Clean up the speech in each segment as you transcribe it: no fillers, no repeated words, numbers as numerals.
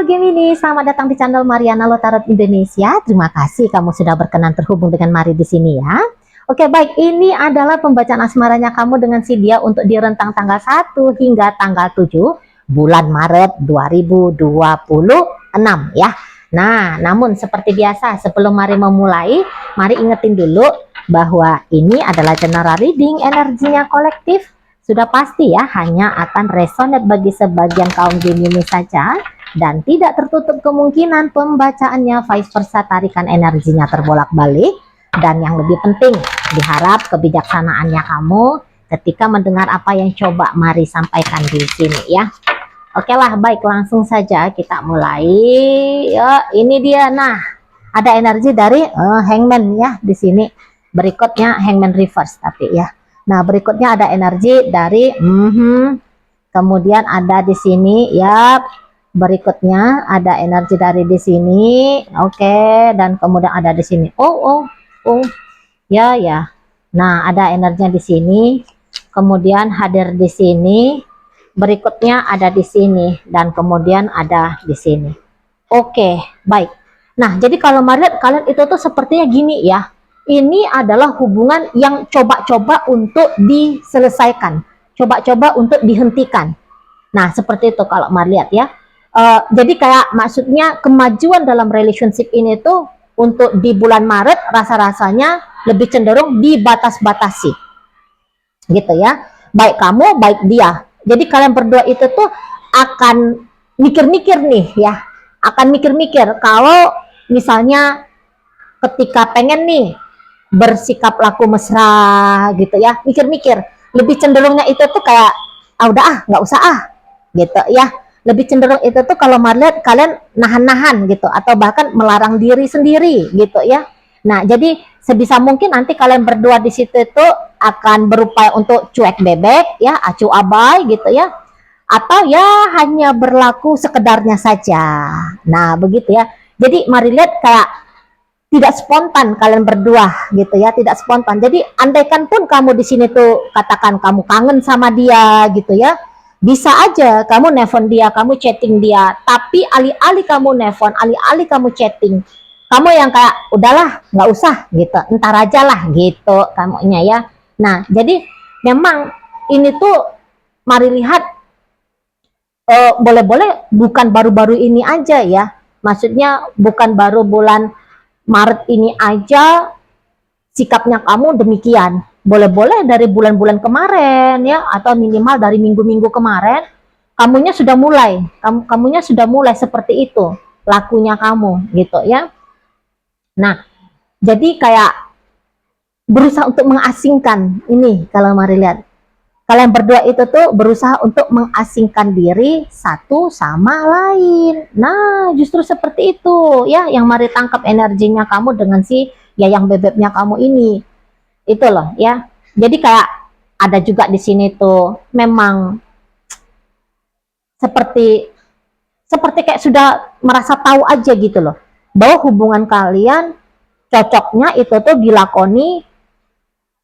Halo Gemini, selamat datang di channel Mariana Lotarot Indonesia. Terima kasih kamu sudah berkenan terhubung dengan Mari di sini ya. Oke, baik, ini adalah pembacaan asmaranya kamu dengan si dia untuk di rentang tanggal 1 hingga tanggal 7 bulan Maret 2026 ya. Nah, namun seperti biasa sebelum Mari memulai, Mari ingetin dulu bahwa ini adalah general reading, energinya kolektif. Sudah pasti ya, hanya akan resonate bagi sebagian kaum Gemini saja dan tidak tertutup kemungkinan pembacaannya vice versa, tarikan energinya terbolak-balik. Dan yang lebih penting, diharap kebijaksanaannya kamu ketika mendengar apa yang coba Mari sampaikan di sini ya. Oke lah, baik, langsung saja kita mulai. Ya, ini dia. Nah, ada energi dari Hangman ya di sini. Berikutnya Hangman reverse tapi ya. Nah, berikutnya ada energi dari kemudian ada di sini ya. Berikutnya ada energi dari di sini. Oke, dan kemudian ada di sini. Oh. Ya. Nah, ada energinya di sini. Kemudian hadir di sini. Berikutnya ada di sini dan kemudian ada di sini. Oke, baik. Nah, jadi kalau Mari lihat kalian itu tuh sepertinya gini ya. Ini adalah hubungan yang coba-coba untuk diselesaikan, coba-coba untuk dihentikan. Nah, seperti itu kalau Mari lihat ya. Jadi kayak maksudnya kemajuan dalam relationship ini tuh untuk di bulan Maret rasa-rasanya lebih cenderung dibatas-batasi. Gitu ya. Baik kamu, baik dia. Jadi kalian berdua itu tuh akan mikir-mikir nih ya. Akan mikir-mikir kalau misalnya ketika pengen nih bersikap laku mesra gitu ya, mikir-mikir. Lebih cenderungnya itu tuh kayak nggak usah gitu ya. Lebih cenderung itu tuh kalau Mari lihat kalian nahan-nahan gitu atau bahkan melarang diri sendiri gitu ya. Nah, jadi sebisa mungkin nanti kalian berdua di situ tuh akan berupaya untuk cuek bebek ya, acuh abai gitu ya. Atau ya hanya berlaku sekedarnya saja. Nah, begitu ya. Jadi Mari lihat kayak tidak spontan kalian berdua gitu ya, tidak spontan. Jadi andaikan pun kamu di sini tuh katakan kamu kangen sama dia gitu ya, bisa aja kamu nelfon dia, kamu chatting dia, tapi alih-alih kamu nelfon, alih-alih kamu chatting, kamu yang kayak udahlah nggak usah gitu, entar aja lah gitu kamunya ya. Nah, jadi memang ini tuh Mari lihat boleh-boleh bukan baru-baru ini aja ya, maksudnya bukan baru bulan Maret ini aja sikapnya kamu demikian. Boleh-boleh dari bulan-bulan kemarin ya, atau minimal dari minggu-minggu kemarin kamunya sudah mulai seperti itu lakunya kamu gitu ya. Nah, jadi kayak berusaha untuk mengasingkan ini. Kalau Mari lihat kalian berdua itu tuh berusaha untuk mengasingkan diri satu sama lain. Nah, justru seperti itu ya yang Mari tangkap energinya kamu dengan si yang bebeknya kamu ini. Itu loh ya. Jadi kayak ada juga di sini tuh memang seperti kayak sudah merasa tahu aja gitu loh, bahwa hubungan kalian cocoknya itu tuh dilakoni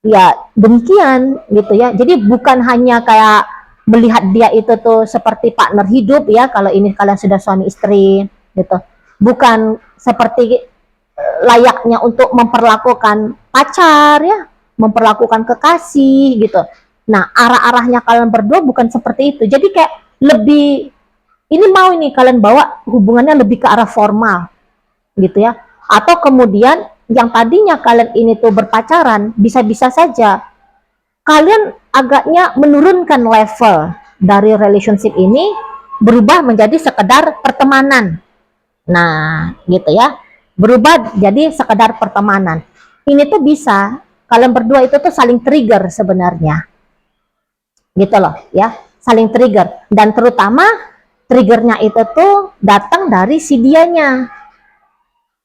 ya demikian gitu ya. Jadi bukan hanya kayak melihat dia itu tuh seperti partner hidup ya, kalau ini kalian sudah suami istri gitu, bukan seperti layaknya untuk memperlakukan pacar ya, memperlakukan kekasih gitu. Nah, arah-arahnya kalian berdua bukan seperti itu. Jadi kayak lebih ini kalian bawa hubungannya lebih ke arah formal gitu ya. Atau kemudian yang tadinya kalian ini tuh berpacaran, bisa-bisa saja kalian agaknya menurunkan level dari relationship ini, berubah menjadi sekedar pertemanan. Nah, gitu ya. Berubah jadi sekedar pertemanan. Ini tuh bisa kalian berdua itu tuh saling trigger sebenarnya. Gitu loh ya, saling trigger, dan terutama triggernya itu tuh datang dari si dianya.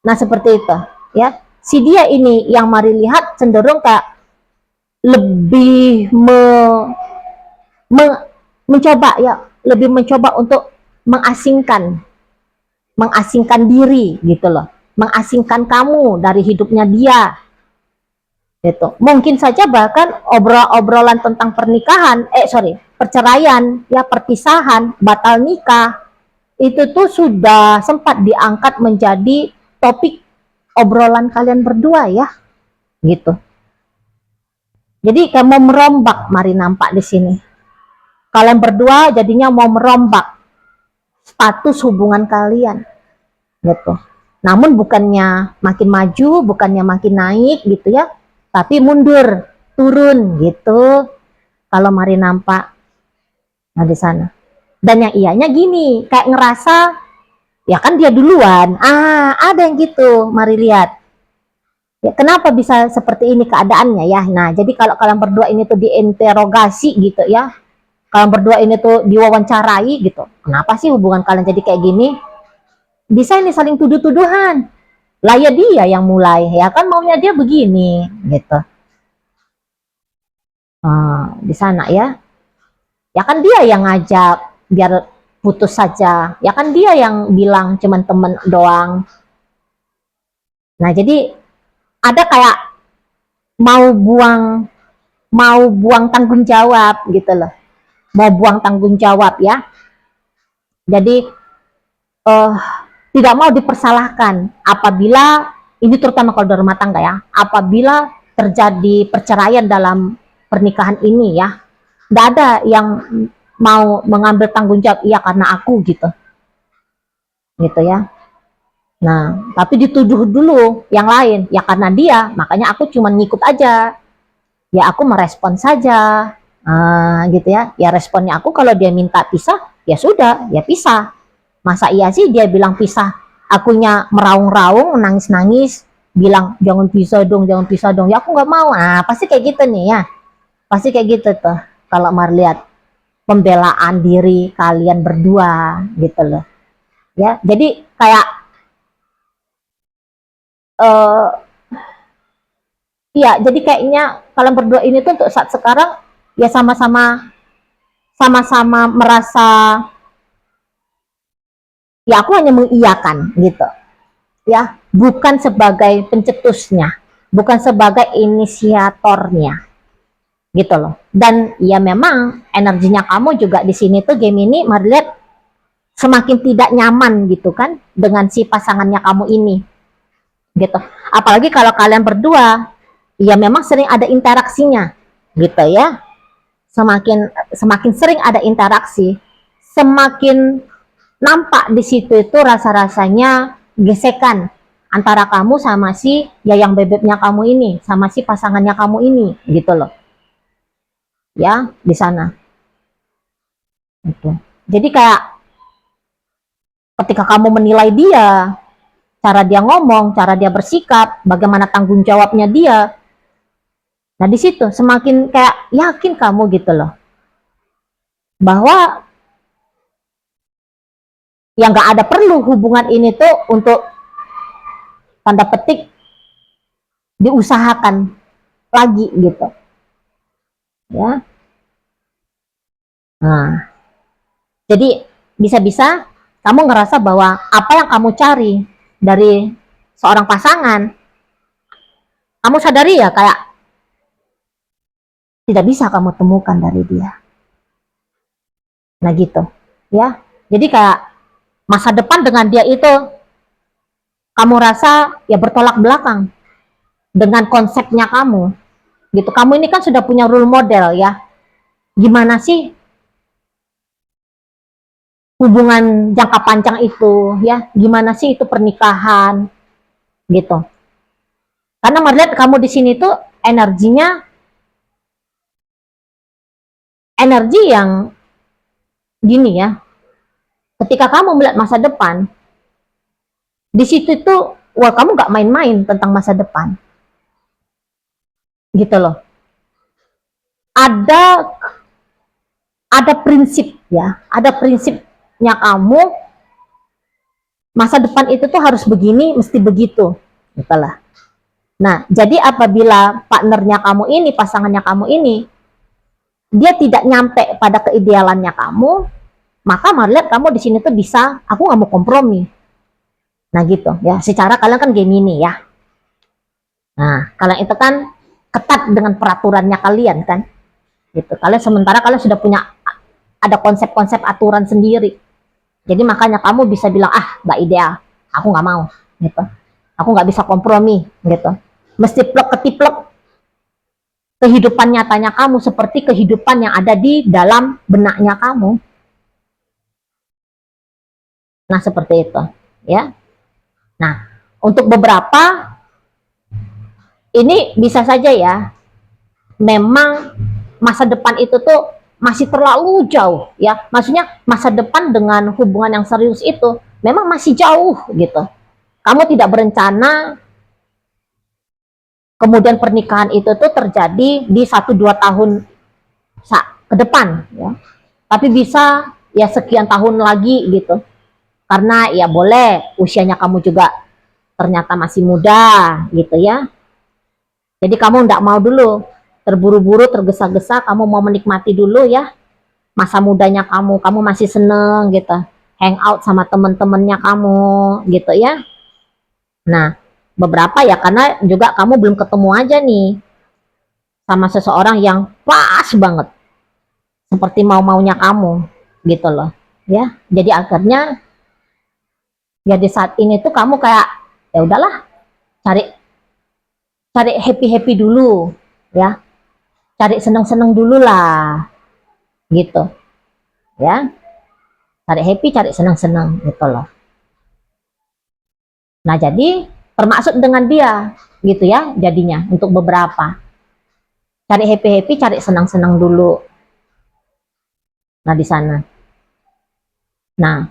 Nah, seperti itu ya. Si dia ini yang Mari lihat cenderung kayak lebih mencoba ya, lebih mencoba untuk mengasingkan diri gitu loh, mengasingkan kamu dari hidupnya dia gitu. Mungkin saja bahkan obrolan tentang perceraian ya, perpisahan, batal nikah itu tuh sudah sempat diangkat menjadi topik obrolan kalian berdua ya, gitu. Jadi kamu merombak Mari nampak di sini. Kalian berdua jadinya mau merombak status hubungan kalian, gitu. Namun bukannya makin maju, bukannya makin naik gitu ya, tapi mundur, turun gitu. Kalau Mari nampak, nah di sana. Dan yang ianya gini, kayak ngerasa ya kan dia duluan. Ada yang gitu, Mari lihat. Ya, kenapa bisa seperti ini keadaannya ya? Nah, jadi kalau kalian berdua ini tuh diinterogasi gitu ya, kalian berdua ini tuh diwawancarai gitu. Kenapa sih hubungan kalian jadi kayak gini? Bisa ini saling tuduh-tuduhan. Lah ya dia yang mulai, ya kan maunya dia begini gitu. Di sana ya. Ya kan dia yang ngajak biar putus saja. Ya kan dia yang bilang cuman temen doang. Nah, jadi ada kayak mau buang tanggung jawab gitu loh. Mau buang tanggung jawab ya. Jadi tidak mau dipersalahkan apabila ini terutama kalau di rumah tangga ya, apabila terjadi perceraian dalam pernikahan ini ya, tidak ada yang mau mengambil tanggung jawab iya karena aku gitu ya. Nah, tapi dituduh dulu yang lain ya karena dia, makanya aku cuma ngikut aja, ya aku merespon saja, gitu ya. Ya responnya aku kalau dia minta pisah ya sudah, ya pisah. Masa iya sih dia bilang pisah, akunya meraung-raung, nangis-nangis, bilang jangan pisah dong, jangan pisah dong. Ya aku nggak mau. Pasti kayak gitu nih ya. Pasti kayak gitu tuh. Kalau Mar lihat pembelaan diri kalian berdua gitu loh. Ya, jadi kayak iya, jadi kayaknya kalian berdua ini tuh untuk saat sekarang ya sama-sama merasa ya aku hanya mengiyakan gitu. Ya, bukan sebagai pencetusnya, bukan sebagai inisiatornya, gitu loh. Dan ya memang energinya kamu juga di sini tuh game ini, Mari lihat semakin tidak nyaman gitu kan dengan si pasangannya kamu ini, gitu. Apalagi kalau kalian berdua, ya memang sering ada interaksinya, gitu ya. Semakin sering ada interaksi, semakin nampak di situ itu rasa-rasanya gesekan antara kamu sama si yayang bebeknya kamu ini, sama si pasangannya kamu ini, gitu loh. Ya, di sana. Gitu. Jadi kayak ketika kamu menilai dia, cara dia ngomong, cara dia bersikap, bagaimana tanggung jawabnya dia, nah di situ semakin kayak yakin kamu gitu loh, bahwa ya nggak ada perlu hubungan ini tuh untuk tanda petik diusahakan lagi gitu ya. Nah, jadi bisa-bisa kamu ngerasa bahwa apa yang kamu cari dari seorang pasangan, kamu sadari ya kayak tidak bisa kamu temukan dari dia. Nah gitu ya. Jadi kayak masa depan dengan dia itu kamu rasa ya bertolak belakang dengan konsepnya kamu. Gitu. Kamu ini kan sudah punya role model ya. Gimana sih hubungan jangka panjang itu ya? Gimana sih itu pernikahan gitu. Karena melihat kamu di sini tuh energinya energi yang gini ya. Ketika kamu melihat masa depan, di situ tuh wah kamu nggak main-main tentang masa depan. Gitu loh. Ada prinsip ya, ada prinsipnya kamu masa depan itu tuh harus begini, mesti begitu. Gitu lah. Nah, jadi apabila partnernya kamu ini, pasangannya kamu ini, dia tidak nyampe pada keidealannya kamu, maka melihat kamu di sini tuh bisa, aku nggak mau kompromi. Nah gitu ya, secara kalian kan Gemini ya. Nah, kalian itu kan ketat dengan peraturannya kalian kan, gitu. Kalian sementara kalian sudah punya ada konsep-konsep aturan sendiri, Jadi makanya kamu bisa bilang, ah nggak ideal, aku nggak mau, gitu. Aku nggak bisa kompromi, gitu. Mesti plek ketiplek kehidupan nyatanya kamu seperti kehidupan yang ada di dalam benaknya kamu. Nah seperti itu, ya. Nah untuk beberapa ini bisa saja ya, memang masa depan itu tuh masih terlalu jauh ya, maksudnya masa depan dengan hubungan yang serius itu memang masih jauh gitu. Kamu tidak berencana kemudian pernikahan itu tuh terjadi di 1-2 tahun ke depan ya, tapi bisa ya sekian tahun lagi gitu, karena ya boleh usianya kamu juga ternyata masih muda gitu ya. Jadi kamu tidak mau dulu terburu-buru, tergesa-gesa, kamu mau menikmati dulu ya masa mudanya kamu, kamu masih seneng gitu, hang out sama temen-temennya kamu gitu ya. Nah, beberapa ya karena juga kamu belum ketemu aja nih sama seseorang yang pas banget seperti mau-maunya kamu gitu loh ya. Jadi akhirnya ya di saat ini tuh kamu kayak ya udahlah, cari cari happy-happy dulu ya, cari seneng-seneng dulu lah gitu ya, cari happy, cari seneng-seneng gitu loh. Nah jadi termasuk dengan dia gitu ya, jadinya untuk beberapa cari happy-happy, cari senang-senang dulu. Nah di sana, nah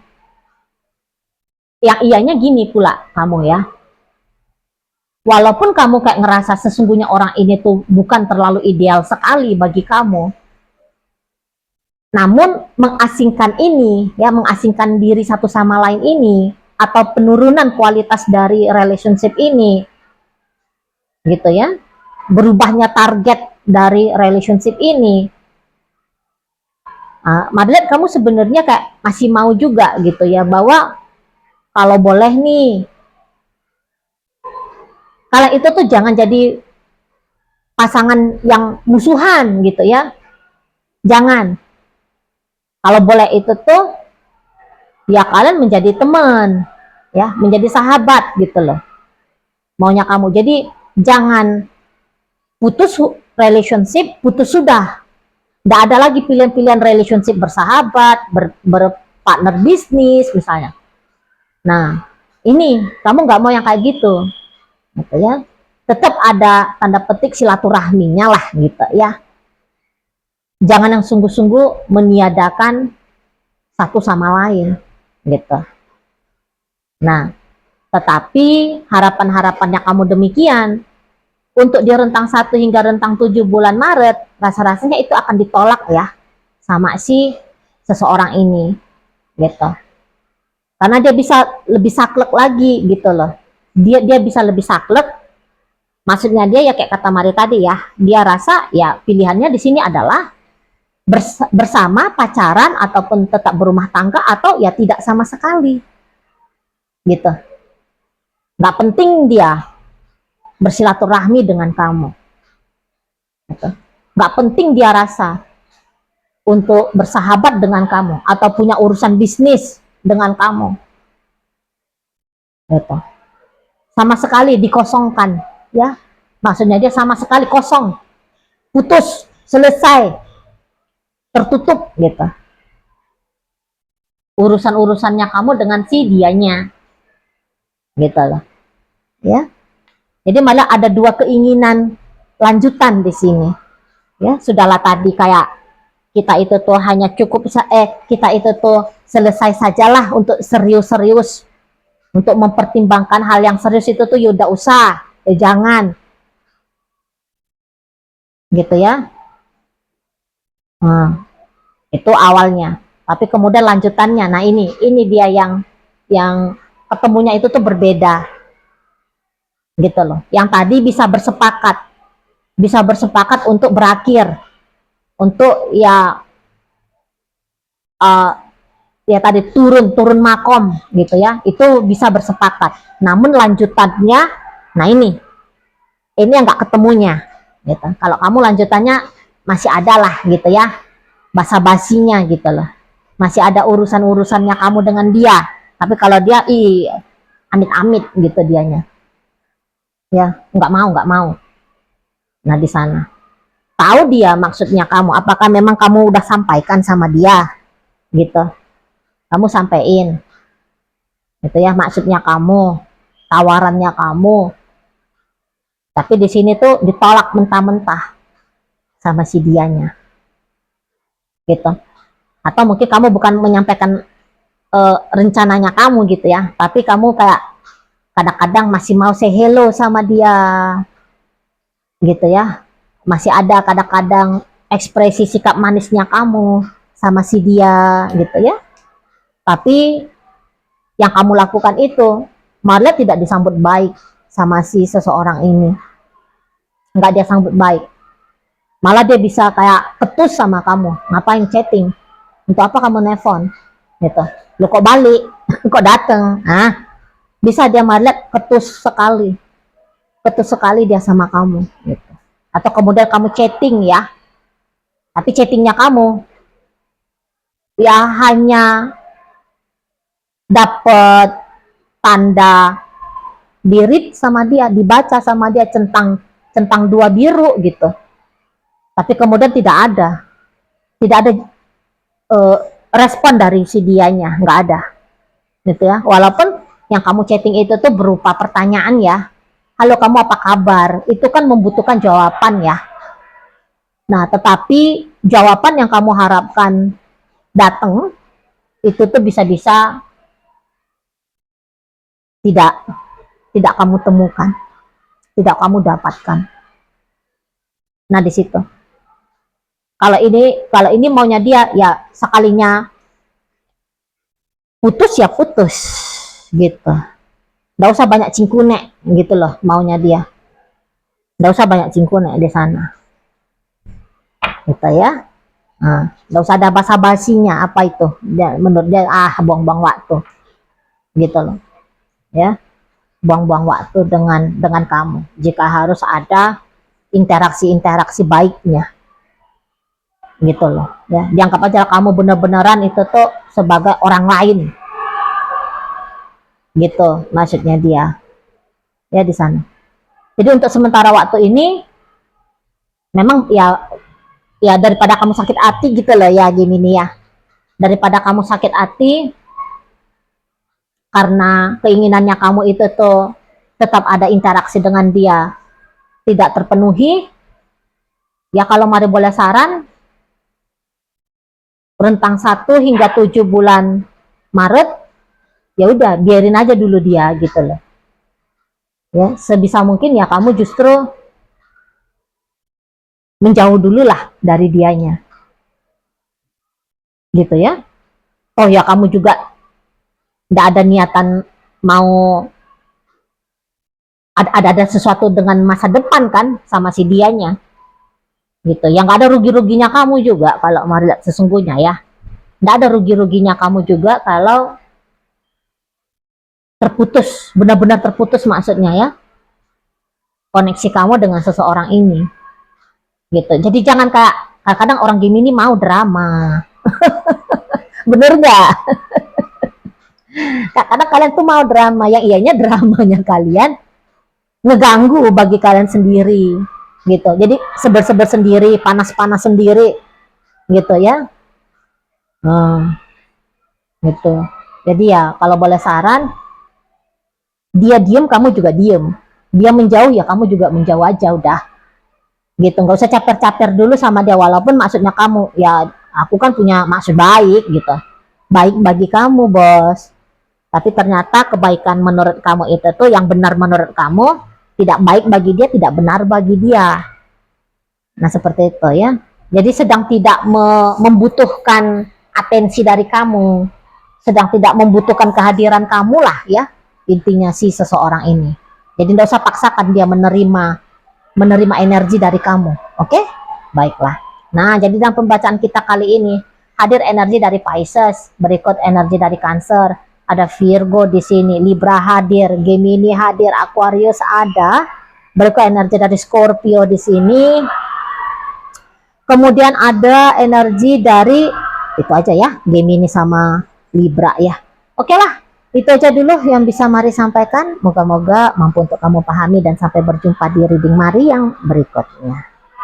yang iyanya gini pula kamu ya, walaupun kamu kayak ngerasa sesungguhnya orang ini tuh bukan terlalu ideal sekali bagi kamu, namun mengasingkan ini ya, mengasingkan diri satu sama lain ini, atau penurunan kualitas dari relationship ini gitu ya, berubahnya target dari relationship ini, Madeleine kamu sebenarnya kayak masih mau juga gitu ya, bahwa kalau boleh nih, kalau itu tuh jangan jadi pasangan yang musuhan gitu ya, jangan. Kalau boleh itu tuh ya kalian menjadi teman ya, menjadi sahabat gitu loh maunya kamu. Jadi jangan putus relationship, putus sudah, tidak ada lagi pilihan-pilihan relationship bersahabat, berpartner bisnis misalnya. Nah ini kamu nggak mau yang kayak gitu ya, tetap ada tanda petik silaturahminya lah gitu ya, jangan yang sungguh-sungguh meniadakan satu sama lain gitu. Nah tetapi harapan-harapannya kamu demikian, untuk di rentang 1 hingga rentang 7 bulan Maret, rasa-rasanya itu akan ditolak ya sama si seseorang ini gitu, karena dia bisa lebih saklek lagi gitu loh, dia bisa lebih saklek. Maksudnya dia ya kayak kata Mari tadi ya, dia rasa ya pilihannya di sini adalah bersama, pacaran, ataupun tetap berumah tangga, atau ya tidak sama sekali gitu. Nggak penting dia bersilaturahmi dengan kamu gitu. Nggak penting dia rasa untuk bersahabat dengan kamu atau punya urusan bisnis dengan kamu gitu. Sama sekali dikosongkan ya, maksudnya dia sama sekali kosong, putus, selesai, tertutup gitu urusan-urusannya kamu dengan si dianya gitu loh ya. Jadi malah ada 2 keinginan lanjutan di sini ya. Sudahlah tadi kayak kita itu tuh hanya cukup kita itu tuh selesai sajalah untuk serius-serius, untuk mempertimbangkan hal yang serius itu tuh ya udah usah, ya jangan gitu ya. Itu awalnya, tapi kemudian lanjutannya, nah ini dia yang ketemunya itu tuh berbeda gitu loh. Yang tadi bisa bersepakat untuk berakhir, untuk ya ya tadi turun makom gitu ya, itu bisa bersepakat. Namun lanjutannya, nah ini yang nggak ketemunya gitu. Kalau kamu lanjutannya masih ada lah gitu ya, basa-basinya gitu loh, masih ada urusan-urusannya kamu dengan dia. Tapi kalau dia amit-amit gitu dianya, ya nggak mau. Nah di sana tahu dia maksudnya kamu, apakah memang kamu udah sampaikan sama dia gitu, kamu sampein gitu ya maksudnya kamu, tawarannya kamu, tapi di sini tuh ditolak mentah-mentah sama si dianya gitu. Atau mungkin kamu bukan menyampaikan rencananya kamu gitu ya, tapi kamu kayak kadang-kadang masih mau say hello sama dia gitu ya, masih ada kadang-kadang ekspresi sikap manisnya kamu sama si dia gitu ya. Tapi yang kamu lakukan itu malah tidak disambut baik sama si seseorang ini, nggak dia sambut baik, malah dia bisa kayak ketus sama kamu. Ngapain chatting, untuk apa kamu nelfon gitu, lu kok balik kok dateng, bisa dia malah ketus sekali dia sama kamu gitu. Atau kemudian kamu chatting ya, tapi chattingnya kamu ya hanya dapat tanda di-read sama dia, dibaca sama dia centang 2 biru gitu, tapi kemudian tidak ada respon dari si dianya, nggak ada gitu ya. Walaupun yang kamu chatting itu tuh berupa pertanyaan ya, halo kamu apa kabar, itu kan membutuhkan jawaban ya. Nah tetapi jawaban yang kamu harapkan datang itu tuh bisa-bisa tidak kamu temukan, tidak kamu dapatkan. Nah di situ kalau ini maunya dia ya sekalinya putus ya putus gitu, nggak usah banyak cingkunek gitu loh maunya dia, nggak usah banyak cingkunek di sana gitu ya. Nggak usah ada basa-basinya apa itu dia, menurut dia buang-buang waktu gitu loh ya, buang-buang waktu dengan kamu, jika harus ada interaksi baiknya gitu loh ya. Dianggap aja kamu bener-beneran itu tuh sebagai orang lain gitu maksudnya dia ya di sana. Jadi untuk sementara waktu ini memang ya daripada kamu sakit hati gitu loh ya Gemini ya, daripada kamu sakit hati karena keinginannya kamu itu tuh tetap ada interaksi dengan dia tidak terpenuhi ya. Kalau mari boleh saran, rentang 1 hingga 7 bulan Maret ya udah biarin aja dulu dia gitu loh ya. Sebisa mungkin ya kamu justru menjauh dulu lah dari dianya gitu ya. Oh ya kamu juga tidak ada niatan mau ada sesuatu dengan masa depan kan sama si dianya gitu, yang gak ada rugi-ruginya kamu juga kalau mau lihat sesungguhnya ya. Nggak ada rugi-ruginya kamu juga kalau terputus, benar-benar terputus maksudnya ya, koneksi kamu dengan seseorang ini gitu. Jadi jangan kayak kadang-kadang orang Gemini mau drama bener nggak? Kadang kalian tuh mau drama, yang ianya dramanya kalian ngeganggu bagi kalian sendiri gitu. Jadi seber-seber sendiri, panas-panas sendiri gitu ya. Gitu. Jadi ya kalau boleh saran, dia diem kamu juga diem, dia menjauh ya kamu juga menjauh aja udah gitu. Nggak usah caper-caper dulu sama dia, walaupun maksudnya kamu ya aku kan punya maksud baik gitu, baik bagi kamu bos, tapi ternyata kebaikan menurut kamu itu tuh yang benar menurut kamu tidak baik bagi dia, tidak benar bagi dia. Nah seperti itu ya. Jadi sedang tidak membutuhkan atensi dari kamu, sedang tidak membutuhkan kehadiran kamu lah ya intinya si seseorang ini. Jadi tidak usah paksakan dia menerima energi dari kamu. Oke? Baiklah. Nah jadi dalam pembacaan kita kali ini hadir energi dari Pisces, berikut energi dari Cancer, ada Virgo di sini, Libra hadir, Gemini hadir, Aquarius ada, berikut energi dari Scorpio di sini. Kemudian ada energi dari Itu aja ya, Gemini sama Libra ya. Oke lah, itu aja dulu yang bisa Mari sampaikan. Moga-moga mampu untuk kamu pahami dan sampai berjumpa di reading Mari yang berikutnya.